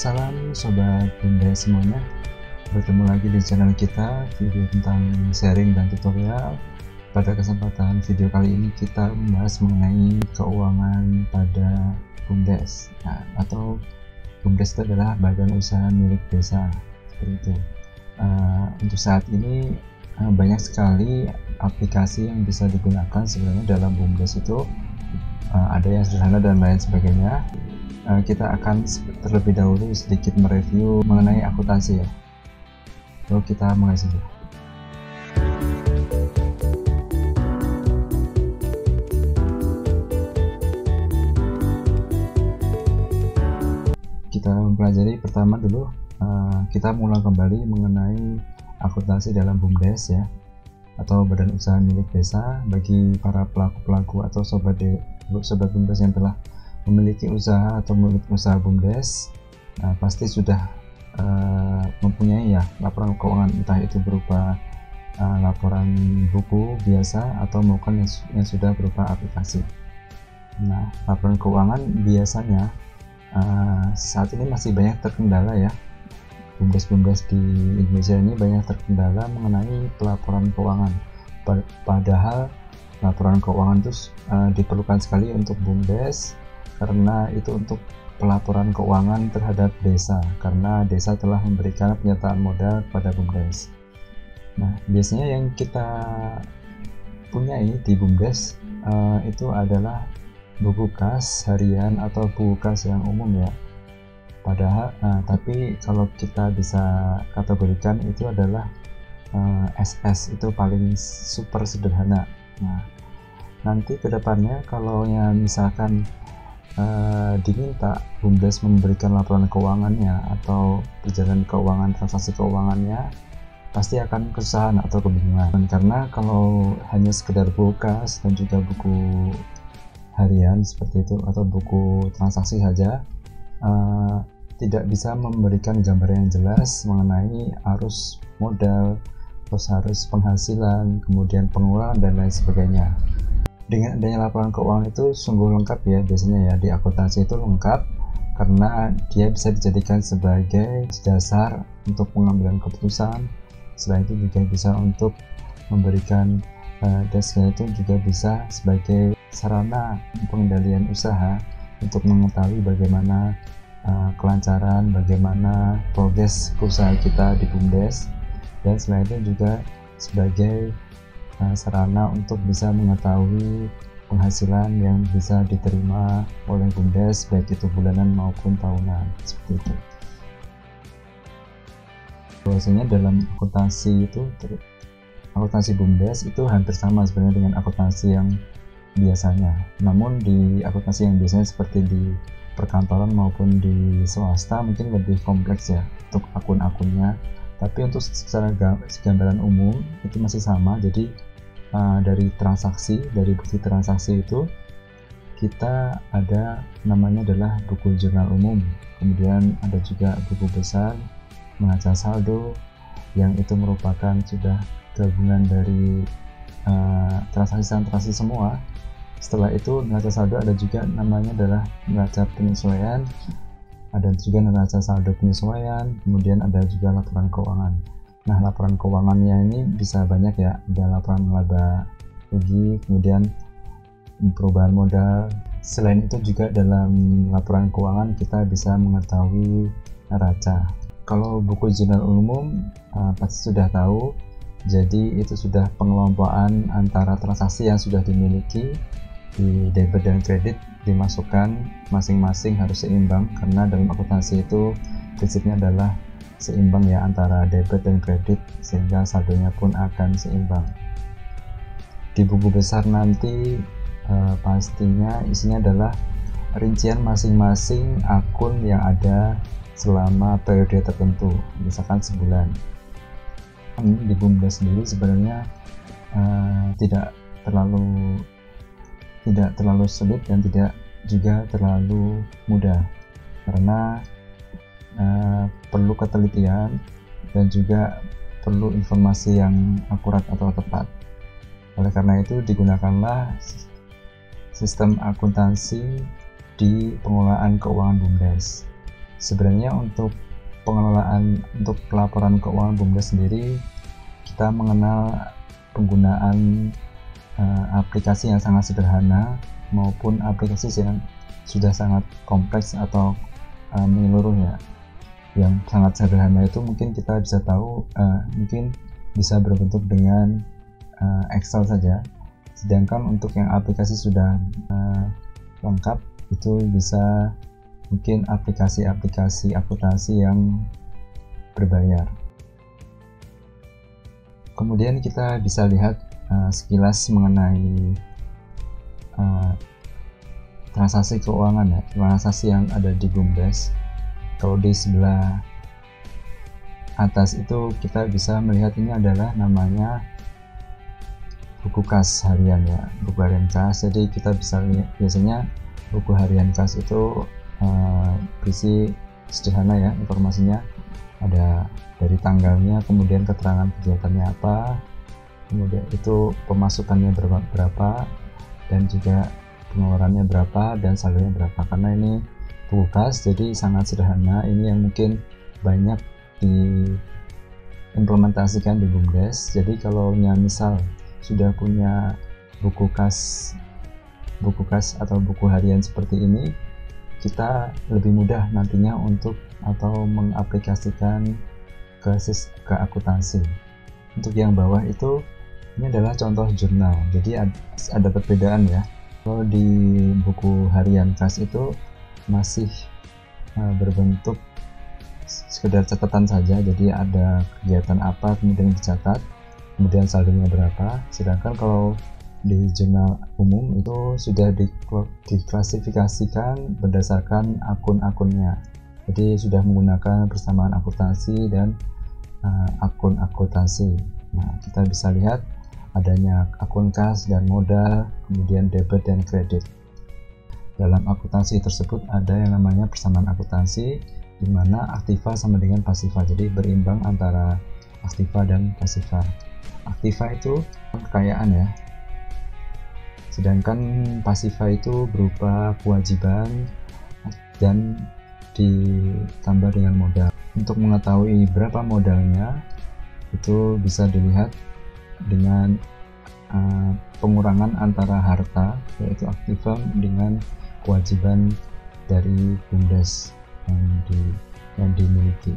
Salam Sobat Bunda semuanya, bertemu lagi di channel kita, video tentang sharing dan tutorial. Pada kesempatan video kali ini kita membahas mengenai keuangan pada BUMDes, atau BUMDes itu adalah badan usaha milik desa, seperti itu. Untuk saat ini banyak sekali aplikasi yang bisa digunakan sebenarnya dalam BUMDes itu. Ada yang sederhana dan lain sebagainya. Kita akan terlebih dahulu sedikit mereview mengenai akuntansi ya. Lalu kita mulai saja. Kita mempelajari pertama dulu, kita mulai kembali mengenai akuntansi dalam BUMDes ya, atau badan usaha milik desa. Bagi para pelaku-pelaku atau sobat BUMDes yang telah memiliki usaha atau memiliki usaha BUMDes, pasti sudah mempunyai ya laporan keuangan, entah itu berupa laporan buku biasa atau maupun yang sudah berupa aplikasi. Nah, laporan keuangan biasanya saat ini masih banyak terkendala ya. BUMDes di Indonesia ini banyak terkendala mengenai pelaporan keuangan. Padahal laporan keuangan itu diperlukan sekali untuk BUMDes, karena itu untuk pelaporan keuangan terhadap desa, karena desa telah memberikan penyertaan modal kepada BUMDes. Nah, biasanya yang kita punyai di BUMDes itu adalah buku kas harian atau buku kas yang umum ya. Padahal tapi kalau kita bisa kategorikan itu adalah SS, itu paling super sederhana. Nah, nanti kedepannya kalau yang misalkan diminta BUMDes memberikan laporan keuangannya atau perjalanan keuangan, transaksi keuangannya, pasti akan kesusahan atau kebingungan, karena kalau hanya sekedar buku kas dan juga buku harian seperti itu atau buku transaksi saja, tidak bisa memberikan gambaran yang jelas mengenai arus modal, terus arus penghasilan, kemudian pengeluaran dan lain sebagainya. Dengan adanya laporan keuangan itu sungguh lengkap ya, biasanya ya di akuntansi itu lengkap, karena dia bisa dijadikan sebagai dasar untuk pengambilan keputusan. Selain itu juga bisa untuk memberikan dasarnya, itu juga bisa sebagai sarana pengendalian usaha untuk mengetahui bagaimana kelancaran, bagaimana progres usaha kita di BUMDes, dan selain itu juga sebagai sarana untuk bisa mengetahui penghasilan yang bisa diterima oleh BUMDes, baik itu bulanan maupun tahunan, seperti itu. Bahwasanya dalam akuntansi itu, akuntansi BUMDes itu hampir sama sebenarnya dengan akuntansi yang biasanya. Namun di akuntansi yang biasanya seperti di perkantoran maupun di swasta mungkin lebih kompleks ya untuk akun-akunnya. Tapi untuk secara gambaran umum itu masih sama. Jadi dari bukti transaksi itu kita ada namanya adalah buku jurnal umum, kemudian ada juga buku besar neraca saldo, yang itu merupakan sudah gabungan dari transaksi semua. Setelah itu neraca saldo ada juga namanya adalah neraca penyesuaian, ada juga neraca saldo penyesuaian, kemudian ada juga laporan keuangan. Nah, laporan keuangannya ini bisa banyak ya, ada laporan laba rugi, kemudian perubahan modal. Selain itu juga dalam laporan keuangan kita bisa mengetahui neraca. Kalau buku jurnal umum pasti sudah tahu, jadi itu sudah pengelompokan antara transaksi yang sudah dimiliki, di debit dan kredit dimasukkan masing-masing harus seimbang, karena dalam akuntansi itu prinsipnya adalah seimbang ya antara debit dan kredit, sehingga saldonya pun akan seimbang. Di buku besar nanti pastinya isinya adalah rincian masing-masing akun yang ada selama periode tertentu, misalkan sebulan. Di BUMDes sendiri sebenarnya tidak terlalu sulit dan tidak juga terlalu mudah, karena perlu ketelitian dan juga perlu informasi yang akurat atau tepat. Oleh karena itu digunakanlah sistem akuntansi di pengelolaan keuangan BUMDes. Sebenarnya untuk pengelolaan untuk pelaporan keuangan BUMDes sendiri, kita mengenal penggunaan aplikasi yang sangat sederhana maupun aplikasi yang sudah sangat kompleks atau menyeluruh ya. Yang sangat sederhana itu mungkin kita bisa tahu mungkin bisa berbentuk dengan Excel saja, sedangkan untuk yang aplikasi sudah lengkap itu bisa mungkin aplikasi-aplikasi akuntansi yang berbayar. Kemudian kita bisa lihat sekilas mengenai transaksi keuangan ya, transaksi yang ada di BUMDes. Kalau di sebelah atas itu kita bisa melihat ini adalah namanya buku kas harian ya, buku harian kas. Jadi kita bisa lihat biasanya buku harian kas itu berisi sederhana ya, informasinya ada dari tanggalnya, kemudian keterangan kegiatannya apa, kemudian itu pemasukannya berapa dan juga pengeluarannya berapa dan saldonya berapa. Karena ini buku kas jadi sangat sederhana, ini yang mungkin banyak diimplementasikan di BUMDes. Jadi kalau misal sudah punya buku kas atau buku harian seperti ini, kita lebih mudah nantinya untuk atau mengaplikasikan ke akuntansi. Untuk yang bawah itu ini adalah contoh jurnal, jadi ada perbedaan ya. Kalau di buku harian kas itu masih berbentuk sekedar catatan saja, jadi ada kegiatan apa kemudian dicatat, kemudian saldonya berapa. Sedangkan kalau di jurnal umum itu sudah diklasifikasikan berdasarkan akun-akunnya, jadi sudah menggunakan persamaan akuntansi dan akun akuntansi. Nah, kita bisa lihat adanya akun kas dan modal, kemudian debit dan kredit. Dalam akuntansi tersebut ada yang namanya persamaan akuntansi, di mana aktiva sama dengan pasiva, jadi berimbang antara aktiva dan pasiva. Aktiva itu kekayaan ya, sedangkan pasiva itu berupa kewajiban dan ditambah dengan modal. Untuk mengetahui berapa modalnya itu bisa dilihat dengan pengurangan antara harta yaitu aktiva dengan kewajiban dari BUMDes yang dimiliki.